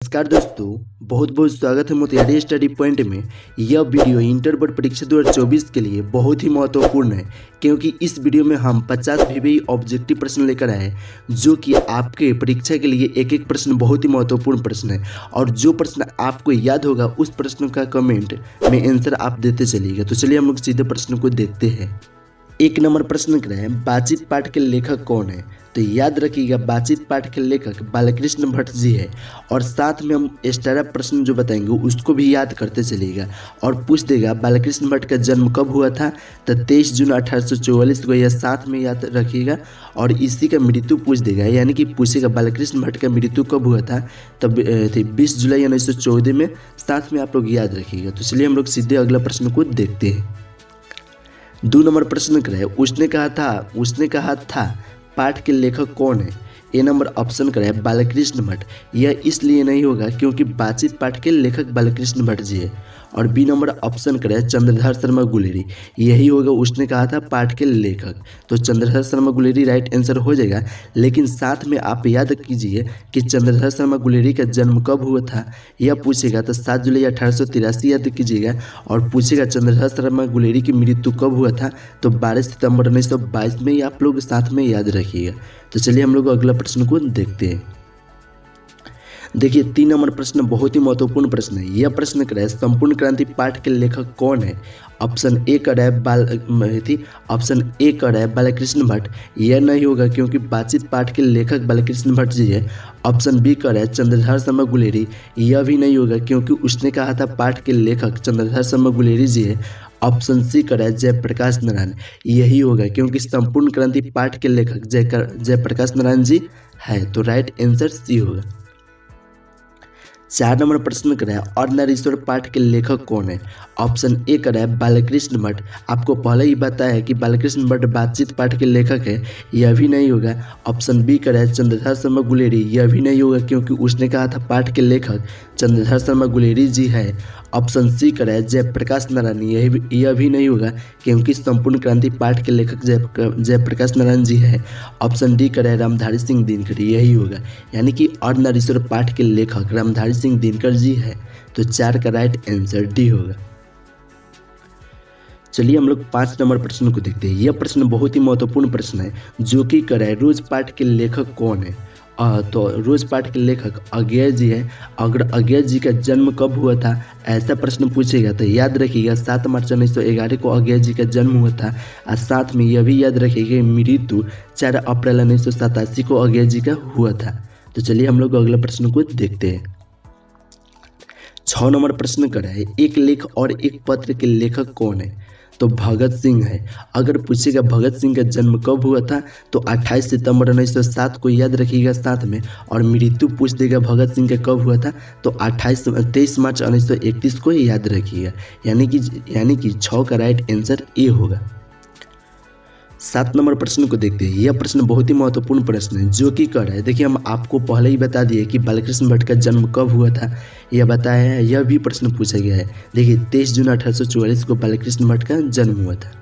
नमस्कार दोस्तों, बहुत बहुत स्वागत है मोतिहारी स्टडी पॉइंट में। यह वीडियो इंटर बोर्ड परीक्षा 2024 के लिए बहुत ही महत्वपूर्ण है, क्योंकि इस वीडियो में हम 50 VBI ऑब्जेक्टिव प्रश्न लेकर आए हैं, जो कि आपके परीक्षा के लिए एक एक प्रश्न बहुत ही महत्वपूर्ण प्रश्न है। और जो प्रश्न आपको याद होगा उस प्रश्न का कमेंट में आंसर आप देते चलिएगा। तो चलिए हम लोग सीधे प्रश्न को देखते हैं। एक नंबर प्रश्न कर रहे हैं, बातचीत पाठ के लेखक कौन है? तो याद रखिएगा, बातचीत पाठ के लेखक बालकृष्ण भट्ट जी है। और साथ में हम एक्स्ट्रा प्रश्न जो बताएंगे उसको भी याद करते चलिएगा। और पूछ देगा बालकृष्ण भट्ट का जन्म कब हुआ था? तो 23 जून 1844 को, यह साथ में याद रखिएगा। और इसी का मृत्यु पूछ देगा, यानी कि पूछेगा बालकृष्ण भट्ट का मृत्यु कब हुआ था? तब 20 जुलाई 1914 में। साथ में आप लोग याद रखिएगा। तो चलिए हम लोग सीधे अगला प्रश्न को देखते हैं। 2 नंबर प्रश्न करे, उसने कहा था पाठ के लेखक कौन है? ए नंबर ऑप्शन करे बालकृष्ण भट्ट। यह इसलिए नहीं होगा क्योंकि बातचीत पाठ के लेखक बालकृष्ण भट्ट जी है। और बी नंबर ऑप्शन करे चंद्रधर शर्मा गुलेरी। यही होगा, उसने कहा था पाठ के लेखक। तो चंद्रधर शर्मा गुलेरी राइट आंसर हो जाएगा। लेकिन साथ में आप याद कीजिए कि चंद्रधर शर्मा गुलेरी का जन्म कब हुआ था, यह पूछेगा। तो 7 जुलाई 1883 याद कीजिएगा। और पूछेगा चंद्रधर शर्मा गुलेरी की मृत्यु कब हुआ था? तो 12 सितंबर 1922 में। आप लोग साथ में याद रखिएगा। तो चलिए हम लोग अगला प्रश्न को देखते हैं। देखिए 3 नंबर प्रश्न बहुत ही महत्वपूर्ण प्रश्न है। यह प्रश्न कर रहा है संपूर्ण क्रांति पाठ के लेखक कौन है? ऑप्शन ए कर रहा है बालकृष्ण भट्ट। यह नहीं होगा क्योंकि बातचीत पाठ के लेखक बालकृष्ण भट्ट जी है। ऑप्शन बी कर रहा है चंद्रधर शर्मा गुलेरी। यह भी नहीं होगा क्योंकि उसने कहा था पाठ के लेखक चंद्रधर शर्मा गुलेरी जी है। ऑप्शन सी कर रहा है जयप्रकाश नारायण। यही होगा क्योंकि संपूर्ण क्रांति पाठ के लेखक जयप्रकाश नारायण जी है। तो राइट आंसर सी होगा। 4 नंबर प्रश्न कर रहा है अर्धनारीश्वर पाठ के लेखक कौन है? ऑप्शन ए कर रहा है बालकृष्ण भट्ट। आपको पहले ही बताया है कि बालकृष्ण भट्ट बातचीत पाठ के लेखक है। यह भी नहीं होगा। ऑप्शन बी कर रहा है चंद्रधर शर्मा गुलेरी। यह भी नहीं होगा क्योंकि उसने कहा था पाठ के लेखक चंद्रधर शर्मा गुलेरी जी है। ऑप्शन सी कर रहा है जयप्रकाश नारायण। यह भी नहीं होगा क्योंकि संपूर्ण क्रांति पाठ के लेखक जयप्रकाश नारायण जी है। ऑप्शन डी कर रहा है रामधारी सिंह दिनकर। यही होगा, यानी कि अर्धनारीश्वर पाठ के लेखक रामधारी सिंह दिनकर जी है। तो 4 का राइट आंसर डी होगा। चलिए हम लोग 5 नंबर प्रश्न को देखते हैं। यह प्रश्न बहुत ही महत्वपूर्ण प्रश्न है, जो कि कर रहा है रोज पाठ के लेखक कौन है? तो रोज पाठ के लेखक अज्ञेय जी है। अगर अज्ञेय जी का जन्म कब हुआ था, ऐसा प्रश्न पूछेगा तो याद रखिएगा 7 मार्च 1911 को अज्ञेय जी का जन्म हुआ था। और साथ में यह भी याद रखिएगा मृत्यु 4 अप्रैल 1987 को अज्ञेय जी का हुआ था। तो चलिए हम लोग अगला प्रश्न को देखते हैं। 6 नंबर प्रश्न कर रहा है एक लेख और एक पत्र के लेखक कौन है? तो भगत सिंह है। अगर पूछेगा भगत सिंह का जन्म कब हुआ था, तो 28 सितंबर 1907 को याद रखिएगा साथ में। और मृत्यु पूछ देगा भगत सिंह का कब हुआ था, तो 23 मार्च 1931 को याद रखिएगा। यानी कि 6 का राइट आंसर ए होगा। 7 नंबर प्रश्न को देखते हैं। यह प्रश्न बहुत ही महत्वपूर्ण प्रश्न है, जो कि कर रहा है। देखिए हम आपको पहले ही बता दिए कि बालकृष्ण भट्ट का जन्म कब हुआ था, यह बताया है। यह भी प्रश्न पूछा गया है। देखिए 23 जून 1844 को बालकृष्ण भट्ट का जन्म हुआ था।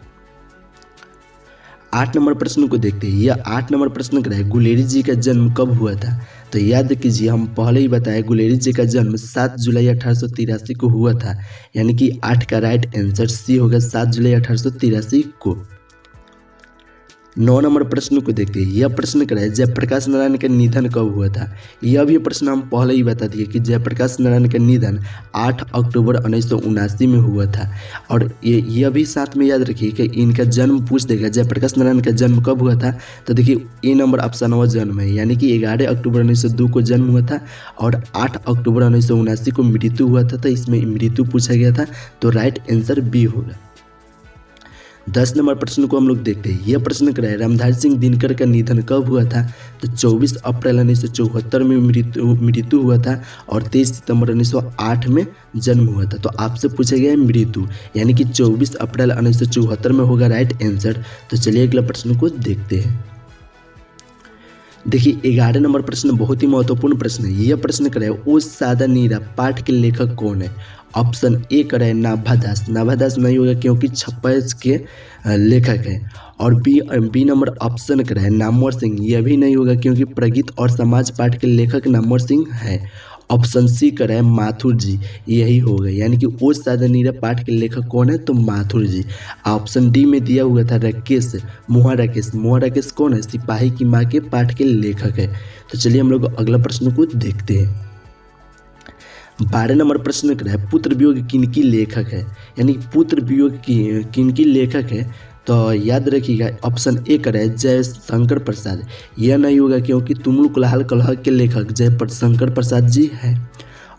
8 नंबर प्रश्न को देखते हैं। यह 8 नंबर प्रश्न कर रहा है गुलेरी जी का जन्म कब हुआ था? तो याद कीजिए हम पहले ही बताया गुलेरी जी का जन्म 7 जुलाई 1883 को हुआ था। यानी कि 8 का राइट आंसर सी होगा, 7 जुलाई 1883 को। 9 नंबर प्रश्न को देखते हैं। यह प्रश्न कर रहा है जयप्रकाश नारायण का निधन कब हुआ था? यह भी प्रश्न हम पहले ही बता दिए कि जयप्रकाश नारायण का निधन 8 अक्टूबर 1979 में हुआ था। और यह भी साथ में याद रखिए कि इनका जन्म पूछ देगा जयप्रकाश नारायण का जन्म कब हुआ था। तो देखिए ए नंबर ऑप्शन व जन्म है, यानी कि 11 अक्टूबर 1902 को जन्म हुआ था और 8 अक्टूबर 1979 को मृत्यु हुआ था। तो इसमें मृत्यु पूछा गया था। तो राइट आंसर बी होगा। 10 नंबर प्रश्न को हम लोग देखते हैं। यह प्रश्न कर रहा है रामधारी सिंह दिनकर का निधन कब हुआ था? तो 24 अप्रैल 1974 में मृत्यु हुआ था और 23 सितंबर 1908 में जन्म हुआ था। तो आपसे पूछा गया है मृत्यु, यानी कि 24 अप्रैल 1974 में होगा राइट आंसर। तो चलिए अगला प्रश्न को देखते हैं। देखिए 11 नंबर प्रश्न बहुत ही महत्वपूर्ण प्रश्न है। यह प्रश्न कर रहा है ओ सादा नीरा पाठ के लेखक कौन है? ऑप्शन ए कर रहा है नाभादास। नाभादास नहीं होगा क्योंकि छप्पैस के लेखक है। और बी नंबर ऑप्शन कर रहा है नामवर सिंह। यह भी नहीं होगा क्योंकि प्रगीत और समाज पाठ के लेखक नामवर सिंह है। ऑप्शन सी करें माथुर जी, यही होगा, यानी कि ओ सादा नीरा पाठ के लेखक कौन है, तो माथुर जी। ऑप्शन डी में दिया हुआ था राकेश, मोहा राकेश, मोहा राकेश कौन है, सिपाही की माँ के पाठ के लेखक है। तो चलिए हम लोग अगला प्रश्न को देखते हैं। 12 नंबर प्रश्न कर है पुत्र वियोग किनकी लेखक है, यानी पुत्र वियोग किनकी लेखक है। तो याद रखिएगा ऑप्शन ए करे जय शंकर प्रसाद, यह नहीं होगा क्योंकि तुमुल कुलाहल कलह के लेखक जय शंकर प्रसाद जी है।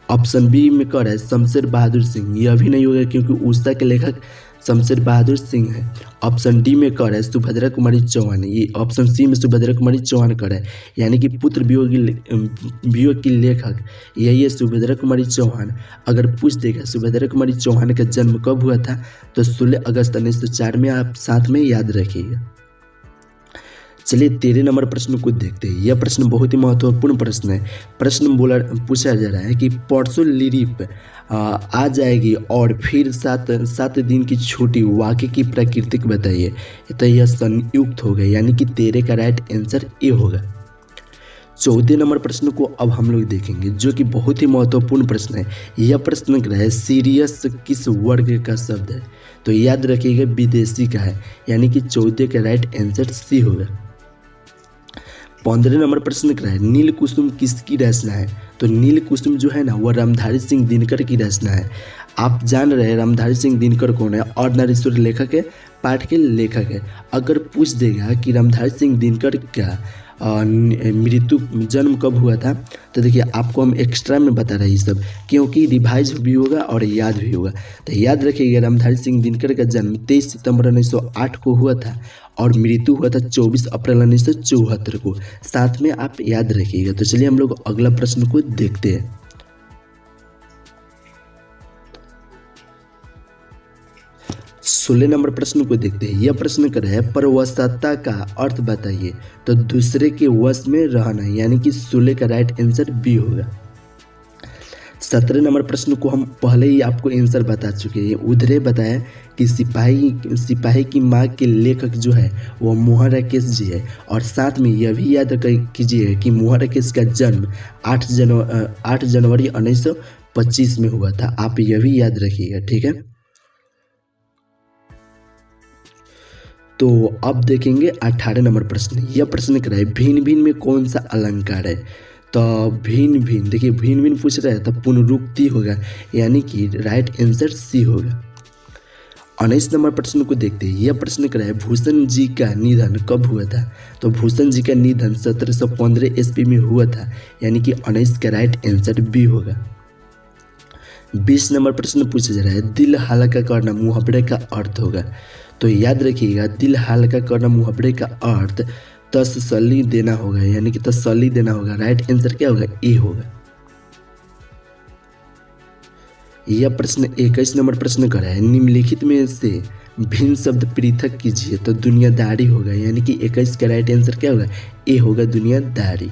ऑप्शन बी में कर है शमशेर बहादुर सिंह, यह भी नहीं होगा क्योंकि उषा के लेखक शमशेर बहादुर सिंह है। ऑप्शन डी में कर है सुभद्रा कुमारी चौहान, ये ऑप्शन सी में सुभद्रा कुमारी चौहान कर है, यानी कि पुत्र वियोग की लेखक यही है सुभद्रा कुमारी चौहान। अगर पूछ देगा सुभद्रा कुमारी चौहान का जन्म कब हुआ था, तो 16 अगस्त 1904 में, आप साथ में याद रखिएगा। चलिए 13 नंबर प्रश्न को देखते हैं। यह प्रश्न बहुत ही महत्वपूर्ण प्रश्न है। प्रश्न पूछा जा रहा है कि परसों लिरिप आ जाएगी और फिर 7 दिन की छुट्टी वाक्य की प्रकृति बताइए। तो यह संयुक्त होगा, यानी कि 13 का राइट आंसर ए होगा। 14 नंबर प्रश्न को अब हम लोग देखेंगे, जो कि बहुत ही महत्वपूर्ण प्रश्न है। यह प्रश्न क्या है, सीरियस किस वर्ग का शब्द है, तो याद रखिएगा विदेशी का है, यानी कि 14 का राइट आंसर सी होगा। 15 नंबर प्रश्न क्या है, नील कुसुम किसकी रचना है, तो नील कुसुम जो है ना वह रामधारी सिंह दिनकर की रचना है। आप जान रहे हैं रामधारी सिंह दिनकर कौन है, और नारीश्वर लेखक है, पाठ के लेखक है। अगर पूछ देगा कि रामधारी सिंह दिनकर का मृत्यु जन्म कब हुआ था, तो देखिए आपको हम एक्स्ट्रा में बता रहे हैं ये सब, क्योंकि रिवाइज भी होगा और याद भी होगा। तो याद रखिएगा रामधारी सिंह दिनकर का जन्म 23 सितंबर 1908 को हुआ था और मृत्यु हुआ था 24 अप्रैल 1974 को, साथ में आप याद रखिएगा। तो चलिए हम लोग अगला प्रश्न को देखते हैं। 16 नंबर प्रश्न को देखते हैं। यह प्रश्न कर रहा है परवशता का अर्थ बताइए, तो दूसरे के वश में रहना, यानी कि 16 का राइट आंसर बी होगा। 17 नंबर प्रश्न को हम पहले ही आपको आंसर बता चुके हैं। उधरे बताया कि सिपाही की माँ के लेखक जो है वो मोहा राकेश जी है, और साथ में यह भी याद कीजिए कि मोहा राकेश का जन्म 8 जनवरी 1925 में हुआ था। आप यह भी याद रखिएगा, ठीक है। तो अब देखेंगे 18 नंबर प्रश्न। यह प्रश्न क्या है, भिन्न भिन्न में कौन सा अलंकार है, तो भिन्न भिन्न, देखिए भिन्न भिन्न पूछ रहा है तो पुनरुक्ति होगा, यानी कि राइट आंसर सी होगा। 19 नंबर प्रश्न को देखते हैं। यह प्रश्न क्या है, भूषण जी का निधन कब हुआ था, तो भूषण जी का निधन 1715 ईस्वी में हुआ था, यानी कि 19 का राइट आंसर बी होगा। 20 नंबर प्रश्न पूछा जा रहा है, दिल हल्का करना मुहावरे का अर्थ होगा, तो याद रखिएगा दिल हल्का करना मुहावरे का अर्थ तसल्ली देना होगा, यानी कि तसल्ली देना होगा। राइट आंसर क्या होगा, ए होगा। यह प्रश्न 21 नंबर प्रश्न कर रहा है, निम्नलिखित में से भिन्न शब्द पृथक कीजिए, तो दुनियादारी होगा, यानी कि 21 का राइट आंसर क्या होगा, ए होगा दुनियादारी।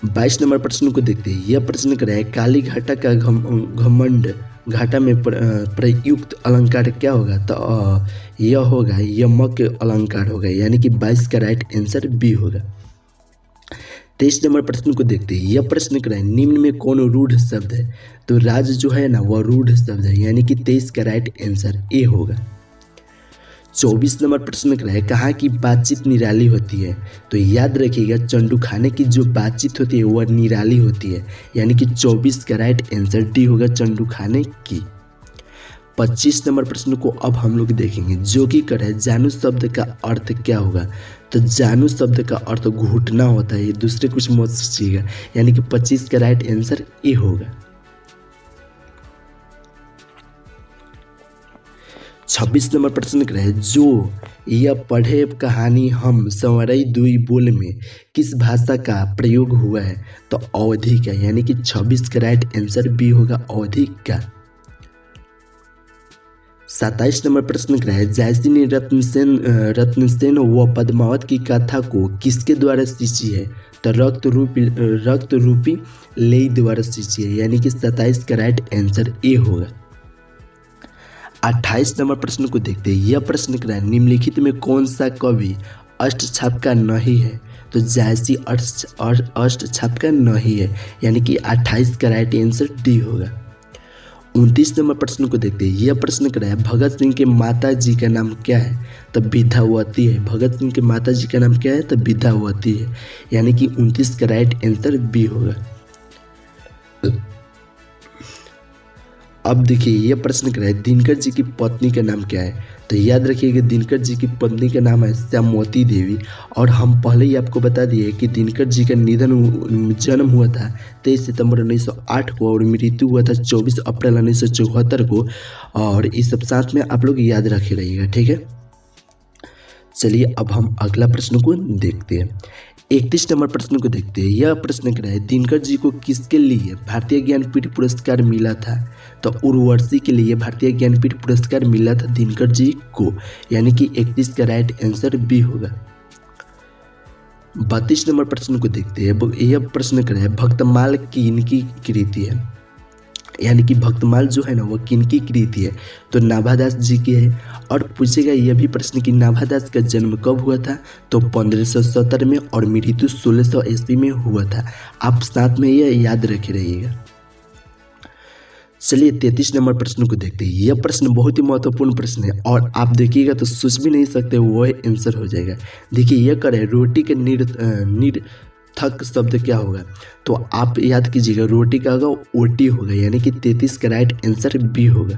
22 नंबर प्रश्न को देखते हैं। यह प्रश्न कर रहा है, काली घाटा का घमंड घाटा में प्रयुक्त अलंकार क्या होगा, तो यह होगा यमक अलंकार होगा, यानी कि 22 का राइट आंसर बी होगा। 23 नंबर प्रश्न को देखते हैं। यह प्रश्न कर रहा है, निम्न में कौन रूढ़ शब्द है, तो राज जो है ना वह रूढ़ शब्द है, यानी कि 23 का राइट आंसर ए होगा। 24 नंबर प्रश्न कर रहा है, कहाँ की बातचीत निराली होती है, तो याद रखिएगा चंडू खाने की जो बातचीत होती है वह निराली होती है, यानी कि 24 का राइट आंसर डी होगा चंडू खाने की। 25 नंबर प्रश्न को अब हम लोग देखेंगे, जो कि कर है जानू शब्द का अर्थ क्या होगा, तो जानू शब्द का अर्थ घुटना होता है, दूसरे कुछ मत सोचिएगा, यानी कि 25 का राइट आंसर ए होगा। 26 नंबर प्रश्न कर है, जो यह पढ़े कहानी हम संवरई दुई बोल में किस भाषा का प्रयोग हुआ है, तो अवधी का, यानी कि 26 का राइट आंसर बी होगा अवधी का। 27 नंबर प्रश्न कर है, जैसी ने रत्नसेन व पद्मावत की कथा को किसके द्वारा सींची है, तो रक्त रूपी लेई द्वारा सींची है, यानी कि 27 का राइट आंसर ए होगा। 28 नंबर प्रश्न को देखते हैं। यह प्रश्न कर रहा है, निम्नलिखित में कौन सा कवि अष्टछाप का नहीं है, तो जायसी अष्ट छाप का नहीं है, यानी कि 28 का राइट आंसर डी होगा। 29 नंबर प्रश्न को देखते हैं। यह प्रश्न कर रहा है भगत सिंह के माता जी का नाम क्या है? तो विद्यावती है। भगत सिंह के माता जी का नाम क्या है? तो विद्यावती है, यानी कि 29 का राइट आंसर बी होगा। अब देखिए यह प्रश्न कर रहा है दिनकर जी की पत्नी का नाम क्या है? तो याद रखिएगा दिनकर जी की पत्नी का नाम है श्यामवती देवी। और हम पहले ही आपको बता दिए कि दिनकर जी का जन्म हुआ था 23 सितंबर 1908 को और मृत्यु हुआ था 24 अप्रैल 1974 को। और इस सब साथ में आप लोग याद रखे रहिएगा, ठीक है। चलिए अब हम अगला प्रश्न को देखते हैं। 31 नंबर प्रश्न को देखते हैं। यह प्रश्न कर रहा है दिनकर जी को किसके लिए भारतीय ज्ञानपीठ पुरस्कार मिला था? तो उर्वशी के लिए भारतीय ज्ञानपीठ पुरस्कार मिला था दिनकर जी को, यानी कि 31 का राइट आंसर बी होगा। 32 नंबर प्रश्न को देखते हैं। यह प्रश्न कर रहा है भक्तमाल किनकी कृति है? यानी कि भक्तमाल जो है ना वो किनकी कृति है? तो नाभादास जी की है। और पूछेगा यह भी प्रश्न कि नाभादास का जन्म कब हुआ था? तो 1570 में और मृत्यु 1600 ईस्वी में हुआ था। आप साथ में यह याद रखे रहिएगा। चलिए 33 नंबर प्रश्न को देखते हैं। यह प्रश्न बहुत ही महत्वपूर्ण प्रश्न है और आप देखिएगा तो सोच भी नहीं सकते वो आंसर हो जाएगा। देखिए यह करे रोटी के निरर्थक शब्द क्या होगा? तो आप याद कीजिएगा रोटी का होगा ओटी होगा, यानी कि 33 का राइट आंसर बी होगा।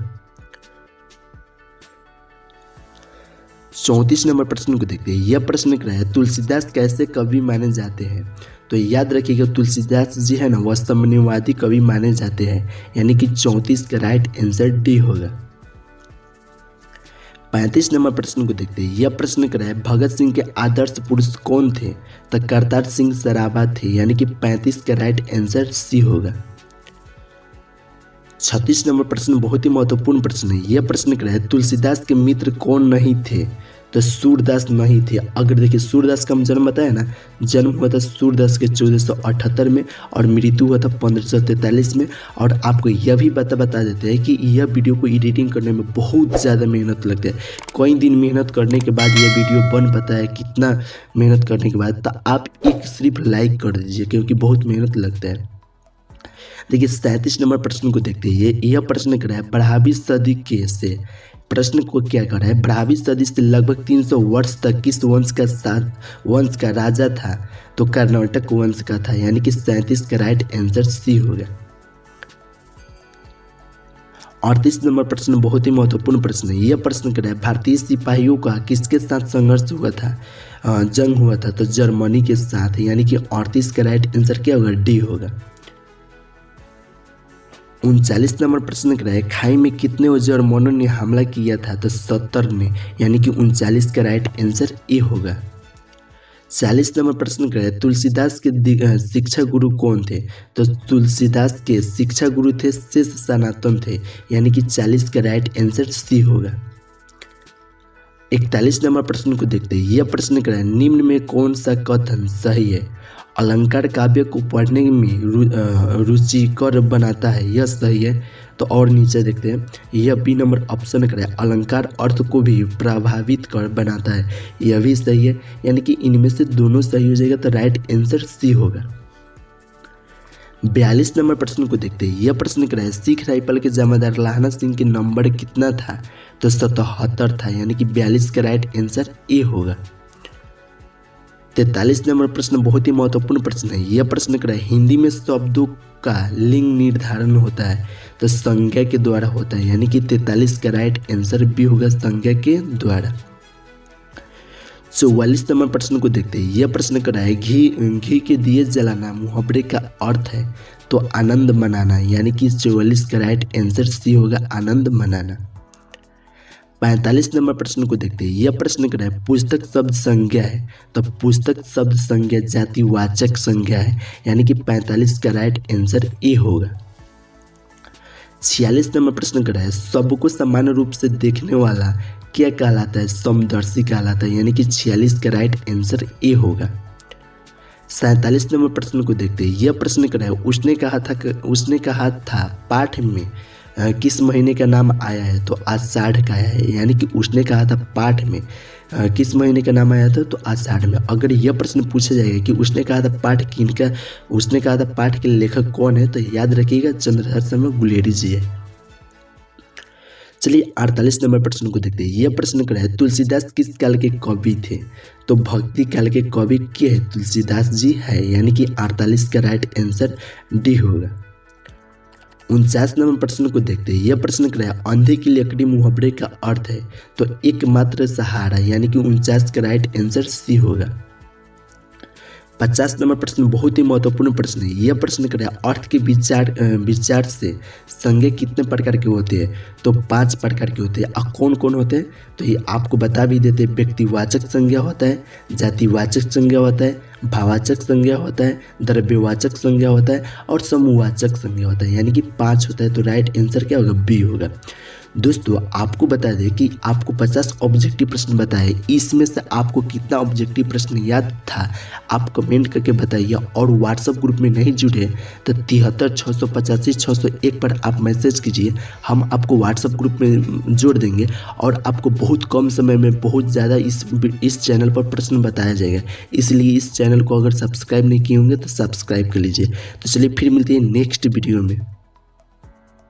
34 नंबर प्रश्न को देखते हैं। यह प्रश्न कर रहा है तुलसीदास कैसे कवि माने जाते हैं? तो याद रखिएगा तुलसीदास जी है ना वह साम्यवादी कवि माने जाते हैं, यानी कि 34 का राइट आंसर डी होगा। 35 नंबर प्रश्न को देखते हैं। यह प्रश्न कर रहा है भगत सिंह के आदर्श पुरुष कौन थे? तो करतार सिंह सराबा थे, यानी कि 35 का राइट आंसर सी होगा। 36 नंबर प्रश्न बहुत ही महत्वपूर्ण प्रश्न है। यह प्रश्न कर रहा है तुलसीदास के मित्र कौन नहीं थे? तो सूरदास नहीं थे। अगर देखिए सूरदास का हम जन्म बताया ना, जन्म हुआ था सूरदास के 1478 में और मृत्यु हुआ था 1543 में। और आपको यह भी बता देते हैं कि यह वीडियो को एडिटिंग करने में बहुत ज़्यादा मेहनत लगती है। कई दिन मेहनत करने के बाद यह वीडियो बन पाता है। कितना मेहनत करने के बाद? तो आप एक सिर्फ लाइक कर दीजिए क्योंकि बहुत मेहनत लगता है। देखिए 37 नंबर प्रश्न को देखते हैं। यह प्रश्न कर रहा है 12वीं सदी के से प्रश्न को क्या कर रहा है 12वीं सदी से लगभग 300 वर्ष तक किस वंश का राजा था? तो कर्नाटक वंश का था, यानी कि 37 का राइट आंसर सी होगा। 38 नंबर प्रश्न बहुत ही महत्वपूर्ण प्रश्न है। यह प्रश्न कर रहा है भारतीय सिपाहियों का किसके साथ संघर्ष हुआ था? जंग हुआ था तो जर्मनी के साथ, यानी कि 38 का राइट आंसर क्या होगा? डी होगा। 39 नंबर प्रश्न कर रहा है खाई में कितने जर्मनों ने हमला किया था? तो 70 ने, यानी कि 39 का राइट आंसर ए होगा। 40 नंबर प्रश्न कर रहा है तुलसीदास के शिक्षा गुरु कौन थे? तो तुलसीदास के शिक्षा गुरु थे शेष सनातन थे, यानी कि 40 का राइट आंसर सी होगा। 41 नंबर प्रश्न को देखते हैं। यह प्रश्न कर रहा है निम्न में कौन सा कथन सही है? अलंकार काव्य को पढ़ने में रुचिकर बनाता है, यह सही है। तो और नीचे देखते हैं। यह बी नंबर ऑप्शन कर रहा है अलंकार अर्थ को भी प्रभावित कर बनाता है, यह भी सही है। यानी कि इनमें से दोनों सही हो जाएगा, तो राइट आंसर सी होगा। 42 नंबर प्रश्न को देखते हैं। यह प्रश्न कर रहा है सिख राइफल के जमादार लाहना सिंह के नंबर कितना था? तो 77 था, यानी कि 42 का राइट आंसर ए होगा। 43 नंबर प्रश्न बहुत ही महत्वपूर्ण प्रश्न है। यह प्रश्न कर रहा है हिंदी में शब्दों का लिंग निर्धारण होता है? तो संज्ञा के द्वारा होता है, यानी कि 43 का राइट आंसर बी होगा, संज्ञा के द्वारा। 44 नंबर प्रश्न को देखते हैं। यह प्रश्न कर रहा है घी के दिए जलाना मुहावरे का अर्थ है? तो आनंद मनाना, यानी कि 44 का राइट आंसर सी होगा, आनंद मनाना। 45 नंबर प्रश्न को देखते हैं। यह प्रश्न कर रहा है पुस्तक शब्द संज्ञा है? तो पुस्तक शब्द संज्ञा जातिवाचक संज्ञा है, यानी कि 45 का राइट आंसर ए होगा। 46 नंबर प्रश्न कर रहा है सबको समान रूप से देखने वाला क्या कहलाता है? समदर्शी कहलाता है, यानी कि 46 का राइट आंसर ए होगा। 47 नंबर प्रश्न को देखते हैं। यह प्रश्न कर रहा है उसने कहा था पाठ में किस महीने का नाम आया है? तो आषाढ़ का आया है, यानी कि उसने कहा था पाठ में किस महीने का नाम आया था? तो आषाढ़ में। अगर यह प्रश्न पूछा जाएगा कि उसने कहा था पाठ के लेखक कौन है, तो याद रखिएगा चंद्रशेखर शर्मा गुलेरी जी है। चलिए 48 नंबर प्रश्न को देखते हैं। यह प्रश्न कर रहा है तुलसीदास किस काल के कवि थे? तो भक्ति काल के कवि के है तुलसीदास जी है, यानी कि 48 का राइट आंसर डी होगा। 49 नंबर प्रश्न को देखते हैं। यह प्रश्न कर रहा है अंधे की लकड़ी मुहावरे का अर्थ है? तो एकमात्र सहारा, यानी कि 49 का राइट आंसर सी होगा। 50 नंबर प्रश्न बहुत ही महत्वपूर्ण प्रश्न है। यह प्रश्न कर रहा है अर्थ के विचार से संज्ञा कितने प्रकार के होते हैं? तो 5 प्रकार के होते हैं। और कौन कौन होते हैं? तो ये आपको बता भी देते हैं। व्यक्तिवाचक संज्ञा होता है, जातिवाचक संज्ञा होता है, भाववाचक संज्ञा होता है, द्रव्यवाचक संज्ञा होता है और समूहवाचक संज्ञा होता है, यानी कि 5 होता है। तो राइट आंसर क्या होगा? बी होगा। दोस्तों आपको बता दें कि आपको 50 ऑब्जेक्टिव प्रश्न बताए, इसमें से आपको कितना ऑब्जेक्टिव प्रश्न याद था आप कमेंट करके बताइए। और व्हाट्सएप ग्रुप में नहीं जुड़े तो 73 685 601 पर आप मैसेज कीजिए, हम आपको व्हाट्सएप ग्रुप में जोड़ देंगे और आपको बहुत कम समय में बहुत ज़्यादा इस चैनल पर प्रश्न बताया जाएगा। इसलिए इस चैनल को अगर सब्सक्राइब नहीं किए होंगे तो सब्सक्राइब कर लीजिए। तो चलिए फिर मिलते हैं नेक्स्ट वीडियो में।